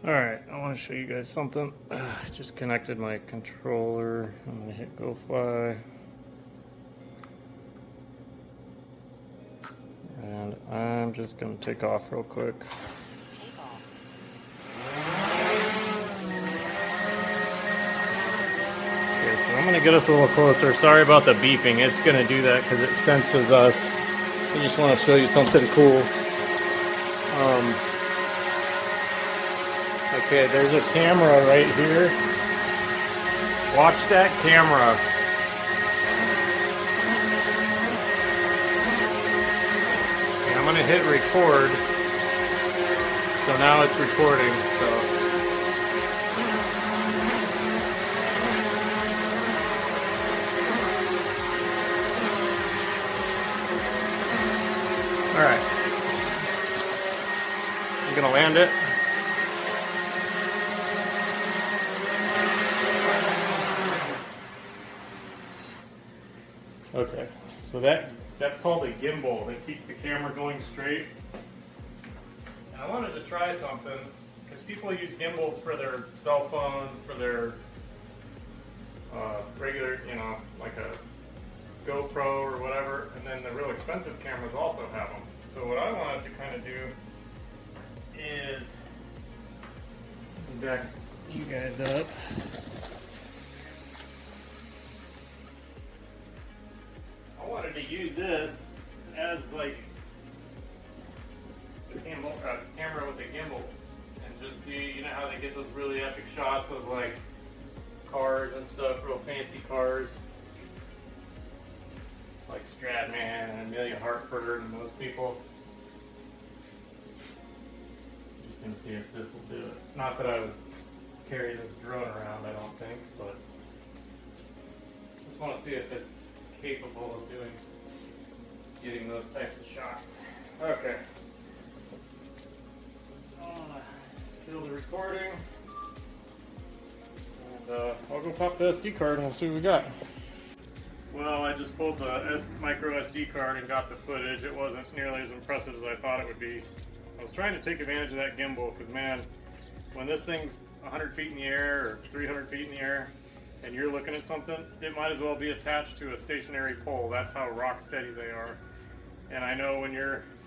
Alright, I want to show you guys something. I just connected my controller. I'm going to hit go fly. And I'm just going to take off real quick. Okay, so I'm going to get us a little closer. Sorry about the beeping. It's going to do that because it senses us. I just want to show you something cool. Okay, there's a camera right here. Watch that camera. Okay, I'm gonna hit record. So now it's recording. So all right. I'm gonna land it. Okay, so that's called a gimbal. That keeps the camera going straight. And I wanted to try something because people use gimbals for their cell phones, for their regular, like a GoPro or whatever, and then the real expensive cameras also have them. So what I wanted to kind of do is back you guys up. I wanted to use this as like a camera with a gimbal, and just see, you know how they get those really epic shots of like cars and stuff, real fancy cars, like Stradman and Amelia Hartford and those people. Just gonna see if this will do it. Not that I would carry this drone around, I don't think, but just want to see if it's capable of getting those types of shots. Okay. I'm gonna kill the recording, and I'll go pop the SD card and we'll see what we got. Well, I just pulled the micro SD card and got the footage. It wasn't nearly as impressive as I thought it would be. I was trying to take advantage of that gimbal because, man, when this thing's 100 feet in the air or 300 feet in the air and you're looking at something, it might as well be attached to a stationary pole. That's how rock steady they are. And I know when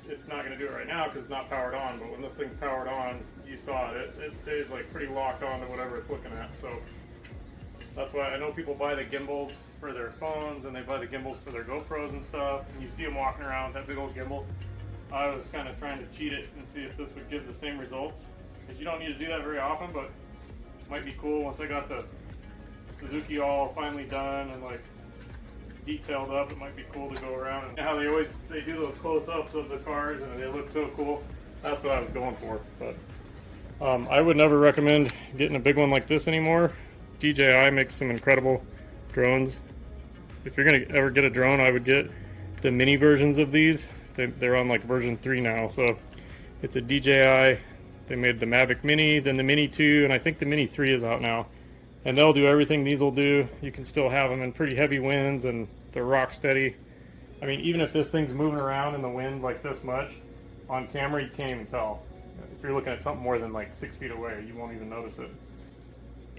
it's not going to do it right now because it's not powered on, but when this thing's powered on, you saw it, it stays like pretty locked on to whatever it's looking at. So that's why I know people buy the gimbals for their phones and they buy the gimbals for their GoPros and stuff, and you see them walking around with that big old gimbal. I was kind of trying to cheat it and see if this would give the same results, because you don't need to do that very often, but it might be cool once I got the Suzuki all finally done and like detailed up. It might be cool to go around, and how they do those close-ups of the cars and they look so cool. That's what I was going for. But I would never recommend getting a big one like this anymore. DJI makes some incredible drones. If you're gonna ever get a drone, I would get the mini versions of these. They're on like version 3 now, so it's a DJI. They made the Mavic Mini, then the Mini 2, and I think the Mini 3 is out now. And they'll do everything these will do. You can still have them in pretty heavy winds, and they're rock steady. I mean, even if this thing's moving around in the wind like this much, on camera you can't even tell. If you're looking at something more than like 6 feet away, you won't even notice it.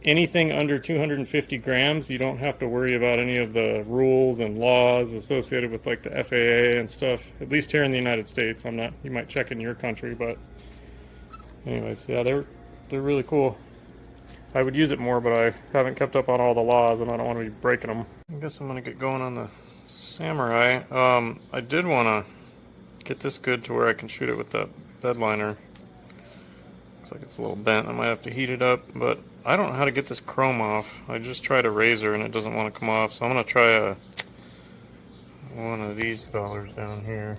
Anything under 250 grams, you don't have to worry about any of the rules and laws associated with like the FAA and stuff. At least here in the United States. You might check in your country, but anyways, yeah, they're really cool. I would use it more, but I haven't kept up on all the laws and I don't want to be breaking them. I guess I'm going to get going on the Samurai. I did want to get this good to where I can shoot it with that bed liner. Looks like it's a little bent. I might have to heat it up, but I don't know how to get this chrome off. I just tried a razor and it doesn't want to come off, so I'm going to try one of these dollars down here.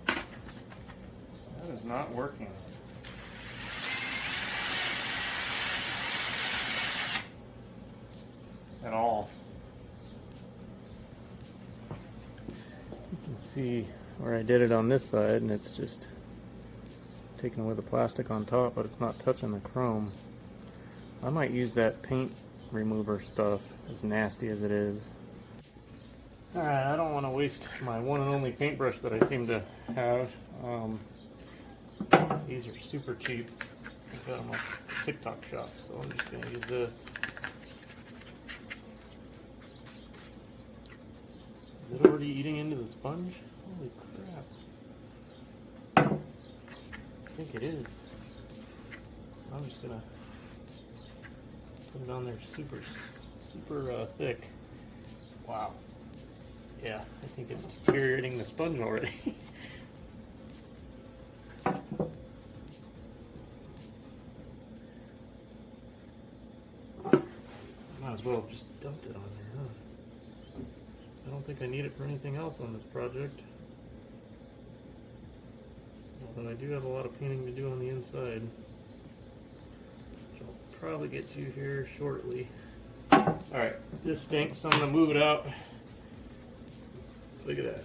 That is not working. At all. You can see where I did it on this side, and it's just taking away the plastic on top, but it's not touching the chrome. I might use that paint remover stuff, as nasty as it is. Alright, I don't want to waste my one and only paintbrush that I seem to have. These are super cheap. I got them off the TikTok shop, so I'm just going to use this. Is it already eating into the sponge? Holy crap. I think it is. So I'm just going to put it on there super thick. Wow. Yeah, I think it's deteriorating the sponge already. Might as well have just dumped it on there, huh? I don't think I need it for anything else on this project. Although I do have a lot of painting to do on the inside, which I'll probably get to here shortly. Alright, this stinks, so I'm going to move it out. Look at that.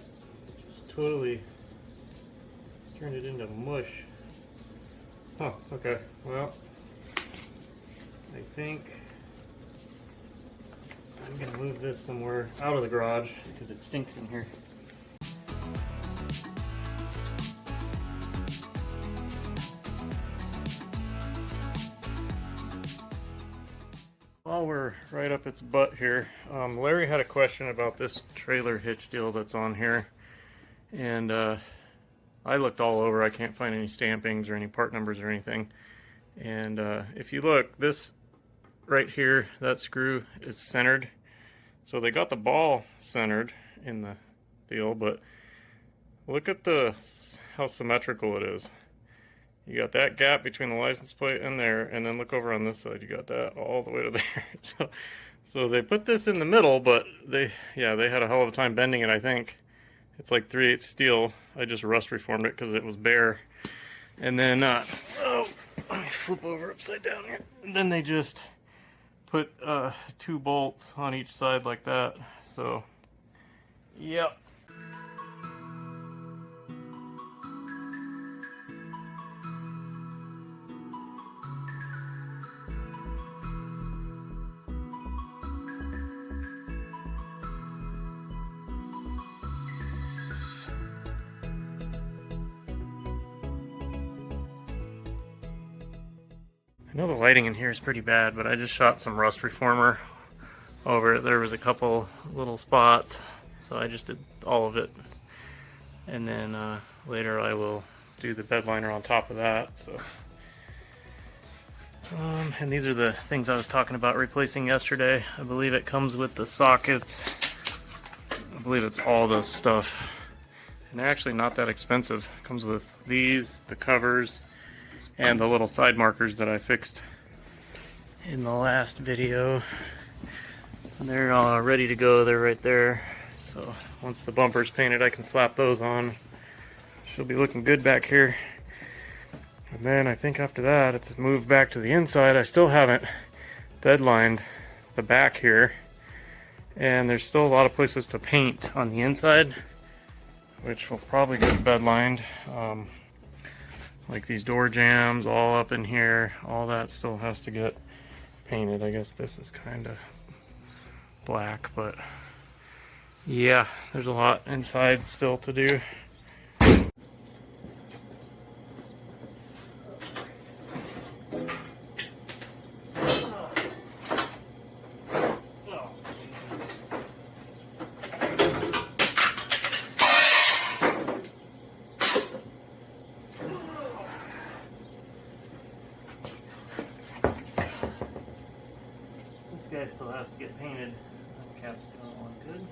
Just totally turned it into mush. Huh, okay. Well, I think I'm going to move this somewhere out of the garage because it stinks in here. While we're right up its butt here, Larry had a question about this trailer hitch deal that's on here, and I looked all over. I can't find any stampings or any part numbers or anything. And if you look, this right here, that screw is centered. So they got the ball centered in the deal, but look at how symmetrical it is. You got that gap between the license plate and there, and then look over on this side. You got that all the way to there. So they put this in the middle, but they had a hell of a time bending it. I think it's like 3/8 steel. I just rust reformed it because it was bare. And then oh, let me flip over upside down here. And then they just put 2 bolts on each side like that. So yep. I know the lighting in here is pretty bad, but I just shot some rust reformer over it. There was a couple little spots, so I just did all of it. And then later I will do the bed liner on top of that. So, and these are the things I was talking about replacing yesterday. I believe it comes with the sockets. I believe it's all this stuff. And they're actually not that expensive. It comes with these, the covers, and the little side markers that I fixed in the last video. And they're all ready to go. They're right there. So once the bumper's painted, I can slap those on. She'll be looking good back here. And then I think after that, it's moved back to the inside. I still haven't bed lined the back here. And there's still a lot of places to paint on the inside, which will probably get bed lined. Like these door jambs all up in here, all that still has to get painted. I guess this is kind of black, but yeah, there's a lot inside still to do. This guy still has to get painted. The cap's don't look good.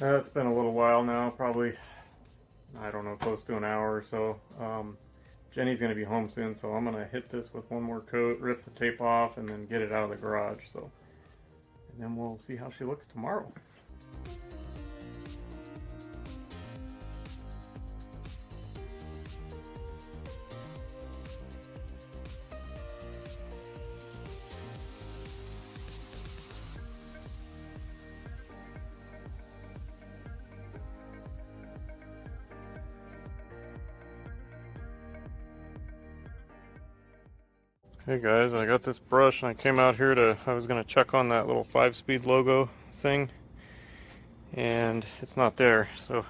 It's been a little while now, probably, I don't know, close to an hour or so. Jenny's going to be home soon, so I'm going to hit this with one more coat, rip the tape off, and then get it out of the garage. So, and then we'll see how she looks tomorrow. Hey guys, I got this brush and I came out here I was going to check on that little 5-speed logo thing, and it's not there, so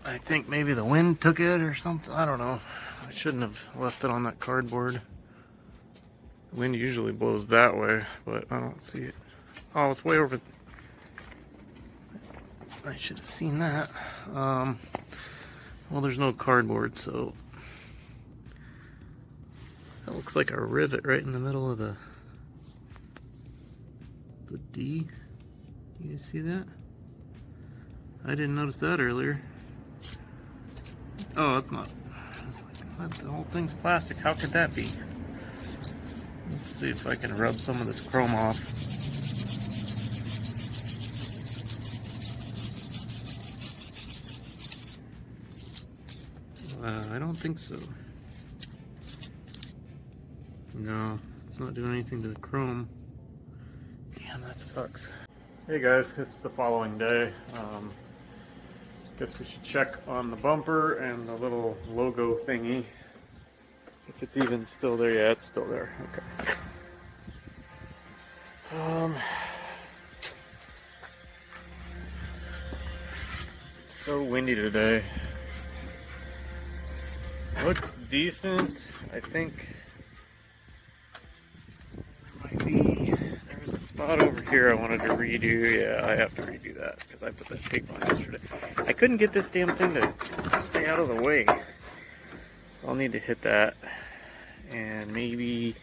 I think maybe the wind took it or something. I don't know. I shouldn't have left it on that cardboard. The wind usually blows that way, but I don't see it. Oh, it's way over. I should have seen that. Well, there's no cardboard, so that looks like a rivet right in the middle of the D. You guys see that? I didn't notice that earlier. Oh, it's not. It's like, the whole thing's plastic. How could that be? Let's see if I can rub some of this chrome off. I don't think so. No, it's not doing anything to the chrome. Damn, that sucks. Hey guys, it's the following day. Guess we should check on the bumper and the little logo thingy. If it's even still there. Yeah, it's still there. Okay. It's so windy today. Looks decent. I think might be. There was a spot over here I wanted to redo. Yeah, I have to redo that because I put that tape on yesterday. I couldn't get this damn thing to stay out of the way, so I'll need to hit that, and maybe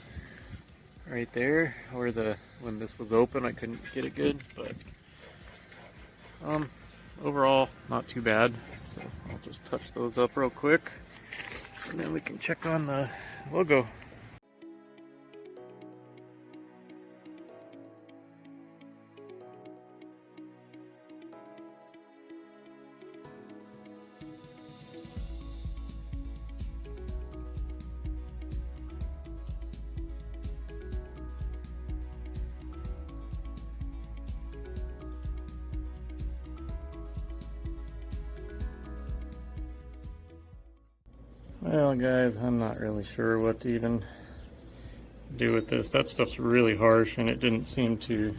right there where when this was open I couldn't get it good, but overall not too bad. So I'll just touch those up real quick, and then we can check on the logo. Well guys, I'm not really sure what to even do with this. That stuff's really harsh and it didn't seem to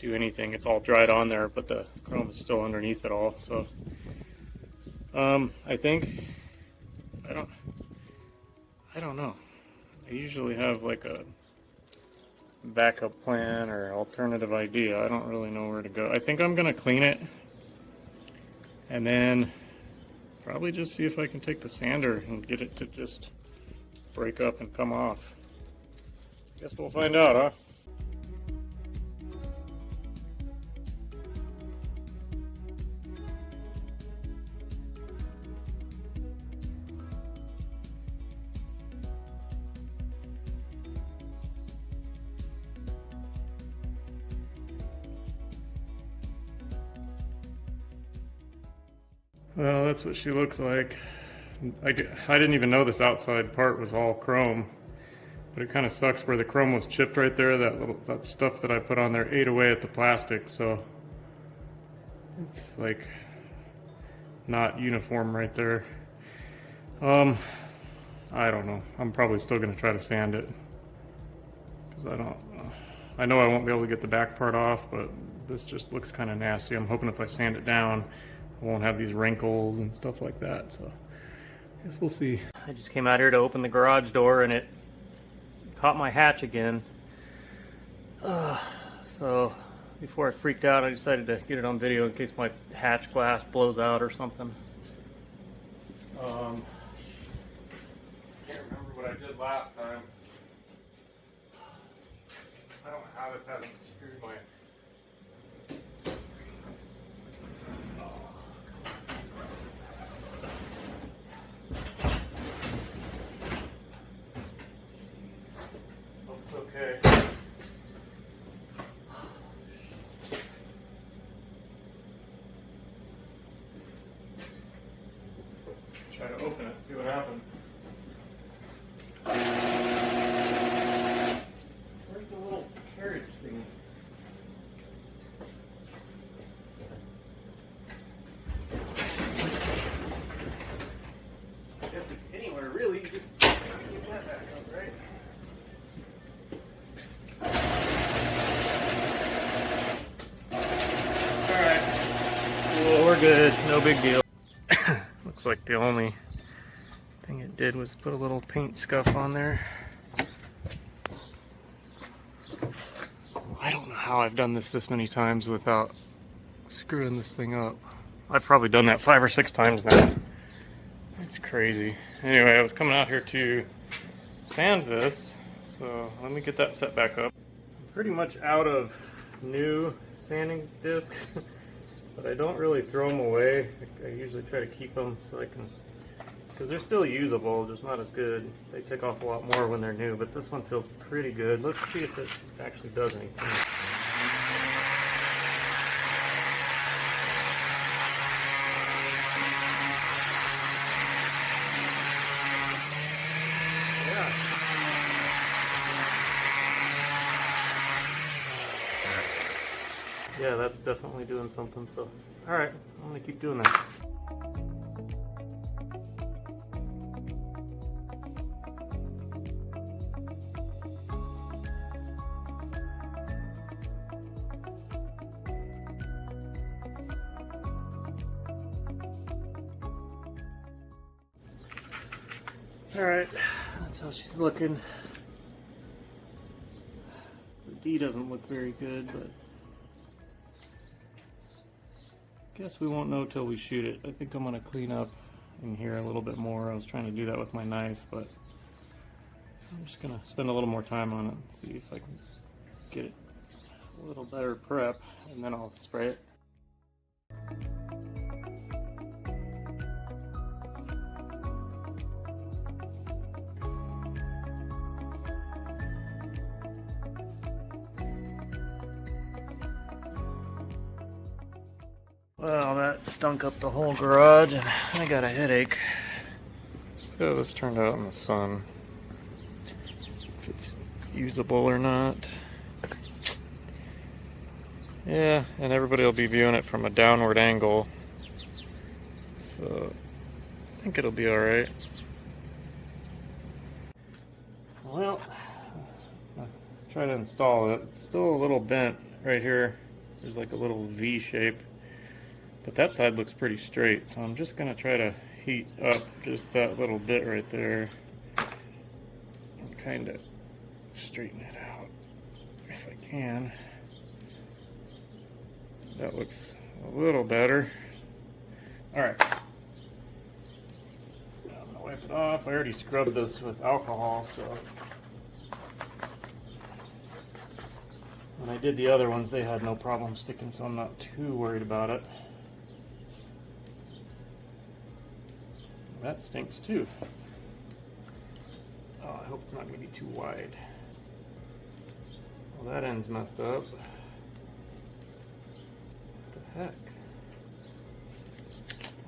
do anything. It's all dried on there, but the chrome is still underneath it all. So I think I don't know. I usually have like a backup plan or alternative idea. I don't really know where to go. I think I'm gonna clean it and then probably just see if I can take the sander and get it to just break up and come off. Guess we'll find out, huh? Well, that's what she looks like. I didn't even know this outside part was all chrome, but it kind of sucks where the chrome was chipped right there. That stuff that I put on there ate away at the plastic, so it's like not uniform right there. I don't know. I'm probably still gonna try to sand it because I know I won't be able to get the back part off, but this just looks kind of nasty. I'm hoping if I sand it down, I won't have these wrinkles and stuff like that, so I guess we'll see. I just came out here to open the garage door and it caught my hatch again. So before I freaked out, I decided to get it on video in case my hatch glass blows out or something. Can't remember what I did last time. I don't know how this hasn't screwed my See what happens. Where's the little carriage thing? I guess it's anywhere really, you just get that back up, right? Alright. Well, we're good, no big deal. Looks like the only thing it did was put a little paint scuff on there. I don't know how I've done this many times without screwing this thing up. I've probably done that 5 or 6 times now. It's crazy. Anyway, I was coming out here to sand this, so let me get that set back up. I'm pretty much out of new sanding discs, but I don't really throw them away. I usually try to keep them so I can, because they're still usable, just not as good. They take off a lot more when they're new, but this one feels pretty good. Let's see if it actually does anything. Yeah, that's definitely doing something, so alright, I'm gonna keep doing that. Alright, that's how she's looking. The D doesn't look very good, but I guess we won't know till we shoot it. I think I'm going to clean up in here a little bit more. I was trying to do that with my knife, but I'm just going to spend a little more time on it and see if I can get it a little better prep, and then I'll spray it. Well, that stunk up the whole garage, and I got a headache. So this turned out in the sun. If it's usable or not. Yeah, and everybody will be viewing it from a downward angle. So I think it'll be alright. Well, I'll try to install it. It's still a little bent right here. There's like a little V shape. But that side looks pretty straight, so I'm just going to try to heat up just that little bit right there and kind of straighten it out if I can. That looks a little better. Alright. I'm going to wipe it off. I already scrubbed this with alcohol, so when I did the other ones, they had no problem sticking, so I'm not too worried about it. That stinks too. Oh, I hope it's not going to be too wide. Well, that end's messed up. What the heck?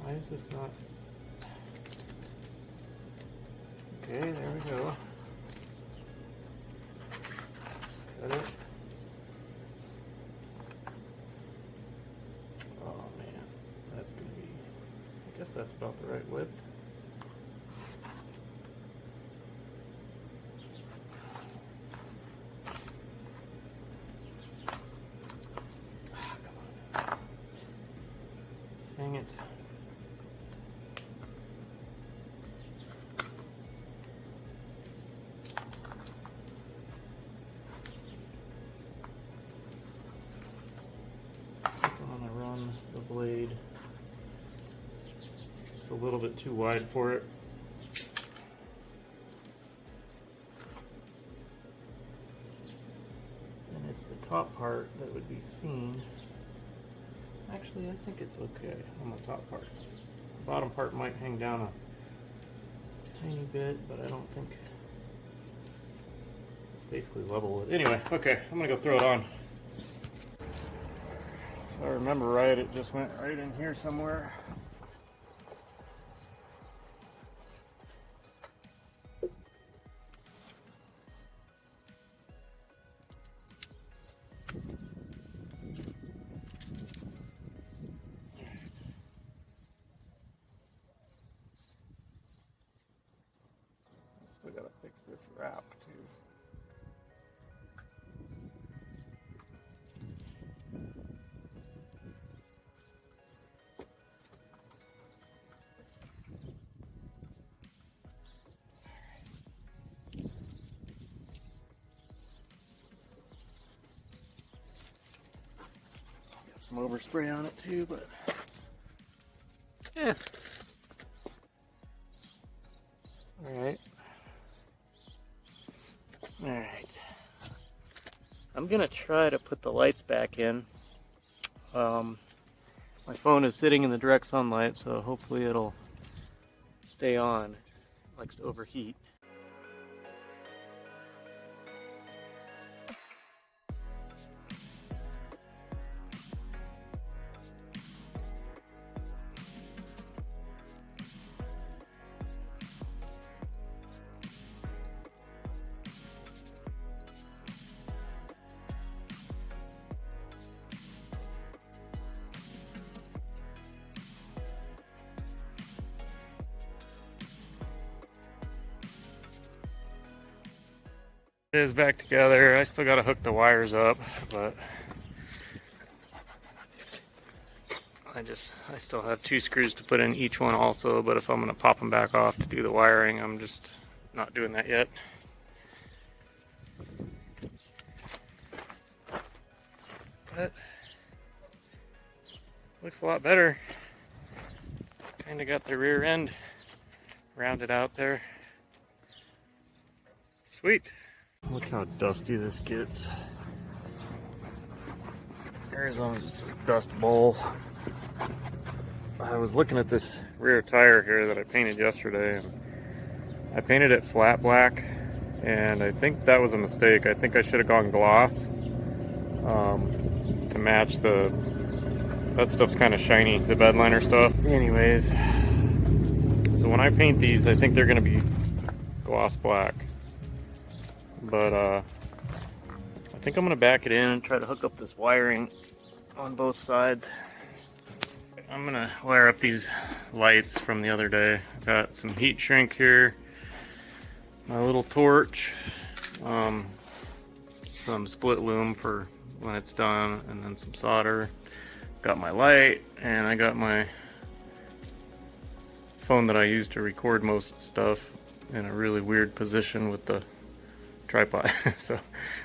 Why is this not? Okay, there we go. Cut it. Oh man, that's going to be, I guess that's about the right width. Dang it. I'm going to run the blade. It's a little bit too wide for it. And it's the top part that would be seen. Actually, I think it's okay on the top part. The bottom part might hang down a tiny bit, but I don't think it's basically level with it. Anyway, okay, I'm gonna go throw it on. If I remember right, it just went right in here somewhere. gotta fix this wrap too. Got some overspray on it too, but yeah. Alright. Alright. I'm gonna try to put the lights back in. My phone is sitting in the direct sunlight, so hopefully it'll stay on. It likes to overheat. It is back together. I still gotta hook the wires up, but I still have 2 screws to put in each one also, but if I'm gonna pop them back off to do the wiring, I'm just not doing that yet. But looks a lot better. Kinda got the rear end rounded out there. Sweet. Look how dusty this gets. Arizona's just a dust bowl. I was looking at this rear tire here that I painted yesterday, and I painted it flat black, and I think that was a mistake. I think I should have gone gloss to match that stuff's kind of shiny, the bed liner stuff. Anyways, so when I paint these, I think they're going to be gloss black. But I think I'm going to back it in and try to hook up this wiring on both sides. I'm going to wire up these lights from the other day. I've got some heat shrink here, my little torch, some split loom for when it's done, and then some solder. Got my light, and I got my phone that I use to record most stuff in a really weird position with the tripod. So I'm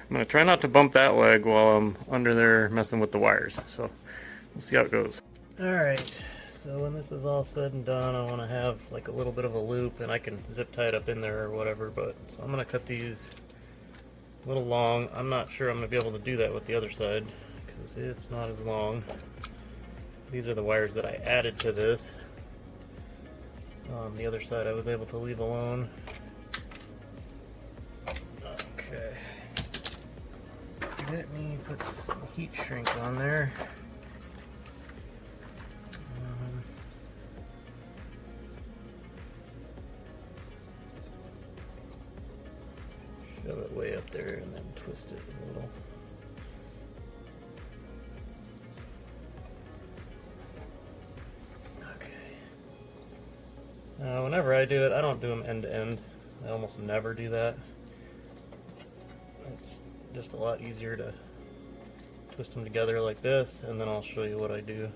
going to try not to bump that leg while I'm under there messing with the wires. So we'll see how it goes. Alright, so when this is all said and done, I want to have like a little bit of a loop, and I can zip tie it up in there or whatever, but so I'm going to cut these a little long. I'm not sure I'm going to be able to do that with the other side because it's not as long. These are the wires that I added to this. The other side I was able to leave alone. Okay. Let me put some heat shrink on there. Shove it way up there and then twist it a little. Okay. Whenever I do it, I don't do them end to end. I almost never do that. It's just a lot easier to twist them together like this, and then I'll show you what I do.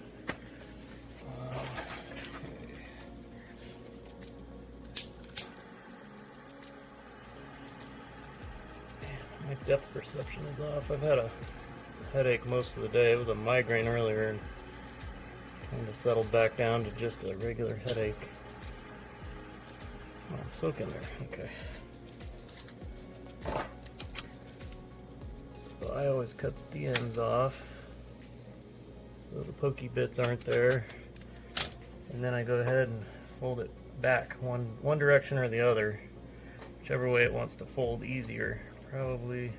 My depth perception is off. I've had a headache most of the day. It was a migraine earlier and kind of settled back down to just a regular headache. Oh, soak in there. Okay. So I always cut the ends off so the pokey bits aren't there. And then I go ahead and fold it back one direction or the other, whichever way it wants to fold easier. Probably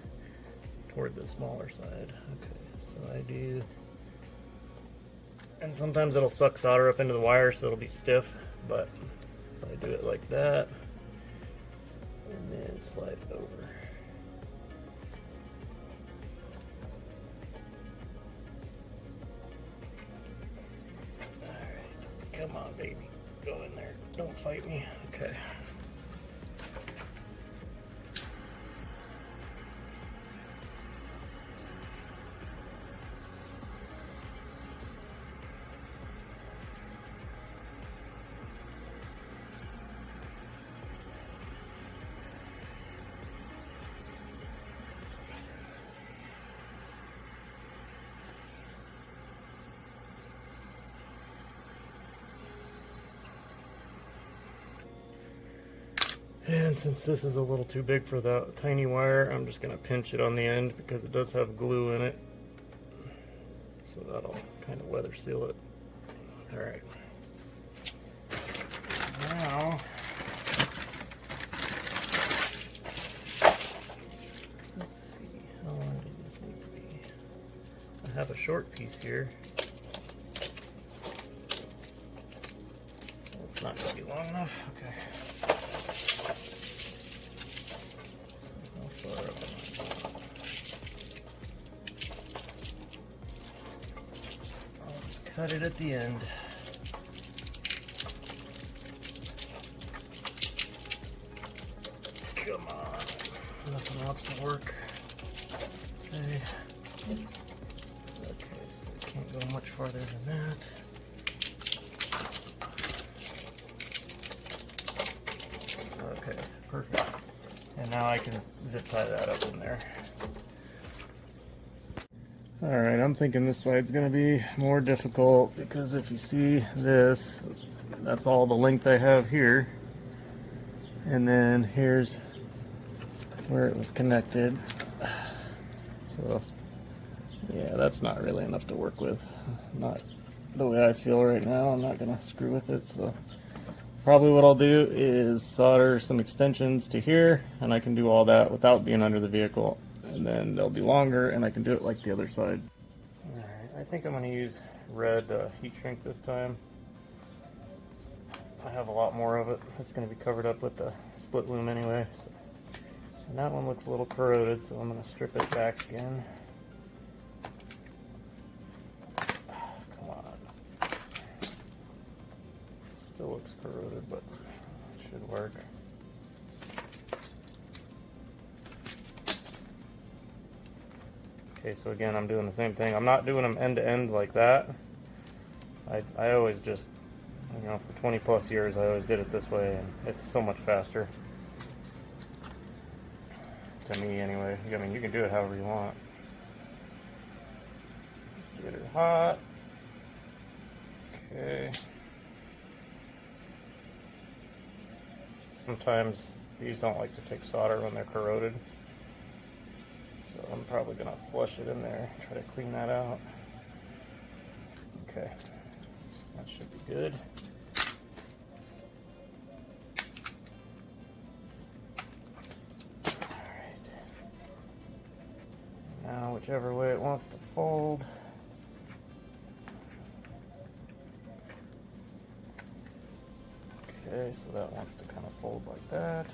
toward the smaller side. Okay, so I do, and sometimes it'll suck solder up into the wire so it'll be stiff, but so I do it like that, and then slide it over. Alright, come on baby, go in there, don't fight me. Okay. And since this is a little too big for the tiny wire, I'm just going to pinch it on the end because it does have glue in it. So that'll kind of weather seal it. Alright. Now, let's see, how long does this need to be? I have a short piece here. It's not going to be long enough. Okay. How far up am I? I'll just cut it at the end. Come on. Nothing wants to work. Okay. Okay, so we can't go much farther than that. Okay, perfect. And now I can zip tie that up in there. Alright, I'm thinking this side's going to be more difficult because if you see this, that's all the length I have here. And then here's where it was connected. So, yeah, that's not really enough to work with. Not the way I feel right now. I'm not going to screw with it, so probably what I'll do is solder some extensions to here, and I can do all that without being under the vehicle. And then they'll be longer, and I can do it like the other side. Alright, I think I'm going to use red heat shrink this time. I have a lot more of it. It's going to be covered up with the split loom anyway. So. And that one looks a little corroded, so I'm going to strip it back again. Come on. Still looks corroded, but it should work. Okay, so again, I'm doing the same thing. I'm not doing them end to end like that. I always just, you know, for 20 plus years, I always did it this way, and it's so much faster. To me, anyway. I mean, you can do it however you want. Get it hot. Okay. Sometimes these don't like to take solder when they're corroded. So I'm probably going to flush it in there, try to clean that out. Okay. That should be good. Now, whichever way it wants to fold. Okay, so that wants to kind of fold like that.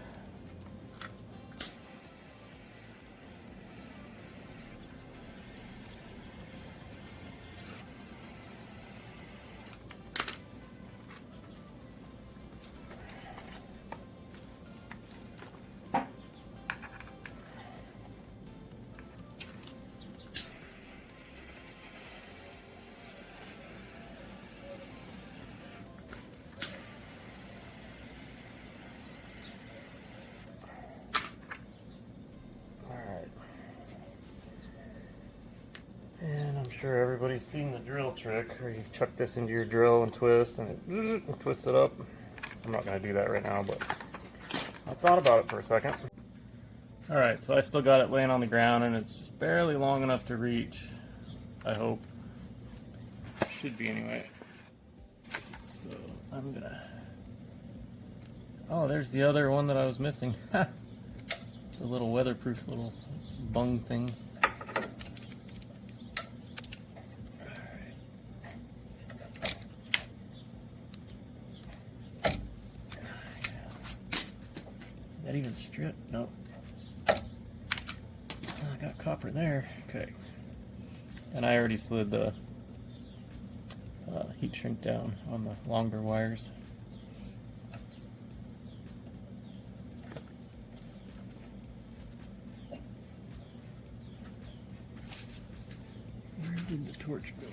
I'm sure everybody's seen the drill trick where you chuck this into your drill and twist and it twists it up. I'm not going to do that right now, but I thought about it for a second. Alright, so I still got it laying on the ground and it's just barely long enough to reach, I hope. Should be anyway. So I'm going to... Oh, there's the other one that I was missing. The little weatherproof little bung thing. That even stripped? Nope. I got copper there. Okay. And I already slid the heat shrink down on the longer wires. Where did the torch go?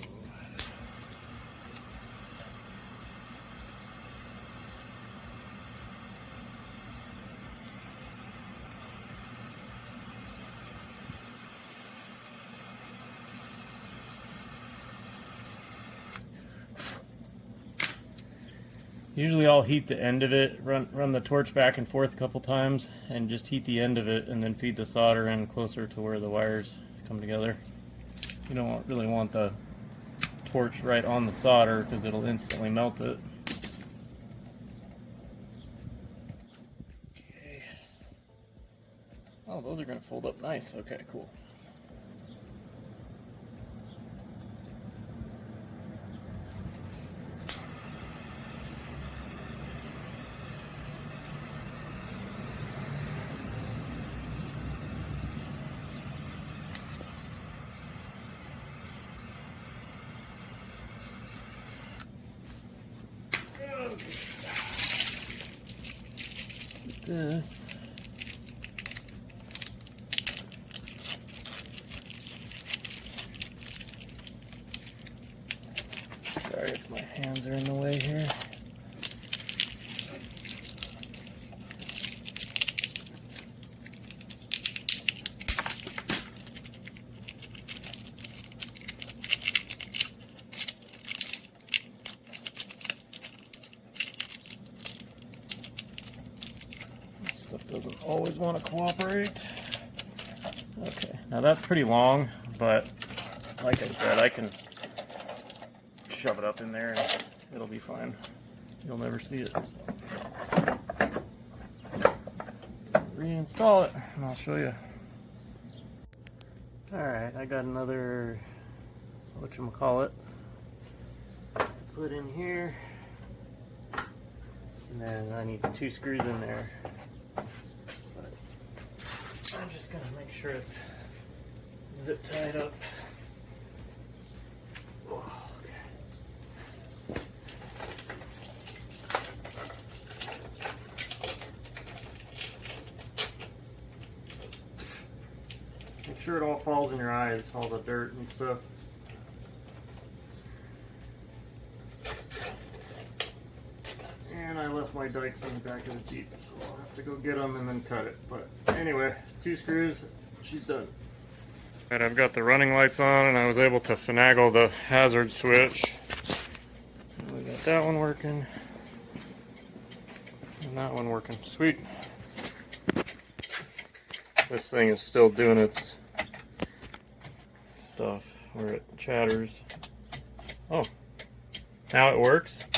Usually I'll heat the end of it, run the torch back and forth a couple times, and just heat the end of it, and then feed the solder in closer to where the wires come together. You don't really want the torch right on the solder because it'll instantly melt it. Okay. Oh, those are going to fold up nice. Okay, cool. This. Sorry if my hands are in the way here. Stuff doesn't always want to cooperate. Okay, now that's pretty long, but like I said, I can shove it up in there and it'll be fine. You'll never see it. Reinstall it and I'll show you. Alright, I got another, whatchamacallit, to put in here. And then I need 2 screws in there. I'm just gonna make sure it's zip tied up. Oh, okay. Make sure it all falls in your eyes, all the dirt and stuff. And I left my dikes in the back of the Jeep, so I'll have to go get them and then cut it. But anyway, 2 screws, she's done. Alright, I've got the running lights on and I was able to finagle the hazard switch. And we got that one working. And that one working. Sweet. This thing is still doing its stuff where it chatters. Oh, now it works.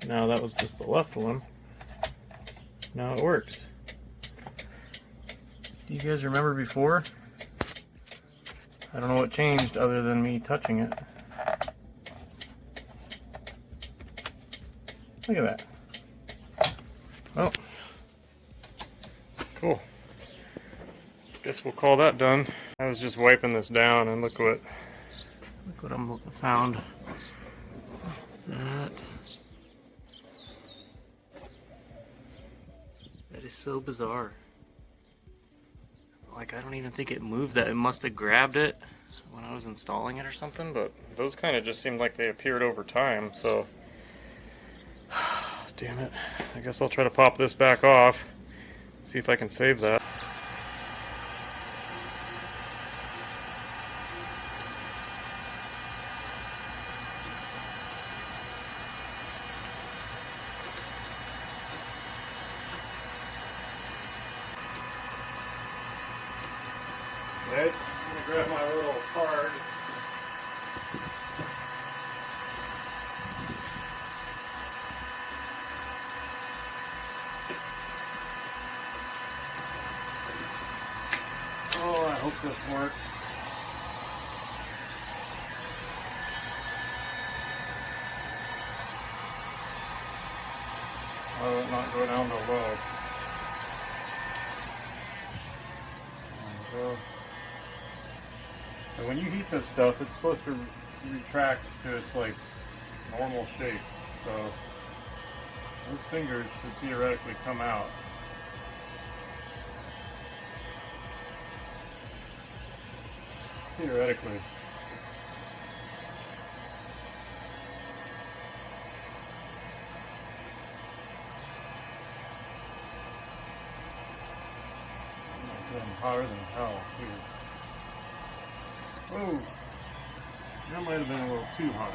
Now that was just the left one. Now it works. Do you guys remember before? I don't know what changed other than me touching it. Look at that. Oh. Cool. Guess we'll call that done. I was just wiping this down and look what I found. That is so bizarre. Like, I don't even think it moved that. It must have grabbed it when I was installing it or something, but those kind of just seemed like they appeared over time, so. Damn it. I guess I'll try to pop this back off, see if I can save that. Right, I'm going to grab my little card. Oh, I hope this works. How will it not go down the low? So when you heat this stuff, it's supposed to retract to its like normal shape. So those fingers should theoretically come out. Theoretically. Oh, I'm hotter than hell here. Whoa, that might have been a little too hot.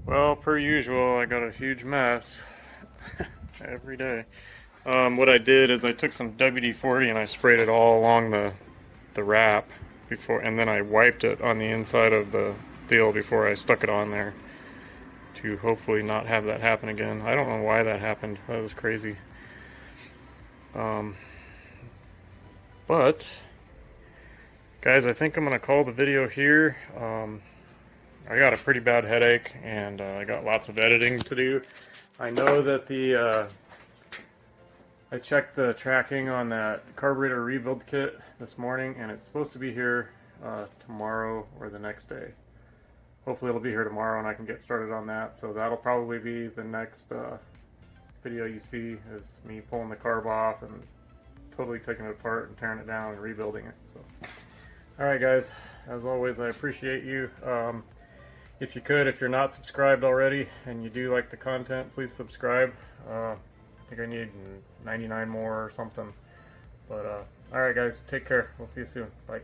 Well, per usual, I got a huge mess every day. What I did is I took some WD-40 and I sprayed it all along the wrap before, and then I wiped it on the inside of the deal before I stuck it on there to hopefully not have that happen again. I don't know why that happened. That was crazy. But guys, I think I'm gonna call the video here. I got a pretty bad headache, and I got lots of editing to do. I know that I checked the tracking on that carburetor rebuild kit this morning, and it's supposed to be here tomorrow or the next day. Hopefully it'll be here tomorrow and I can get started on that. So that'll probably be the next video you see, is me pulling the carb off and totally taking it apart and tearing it down and rebuilding it. So, alright guys, as always, I appreciate you. If you could, if you're not subscribed already and you do like the content, please subscribe. I think I need 99 more or something. But alright guys, take care. We'll see you soon. Bye.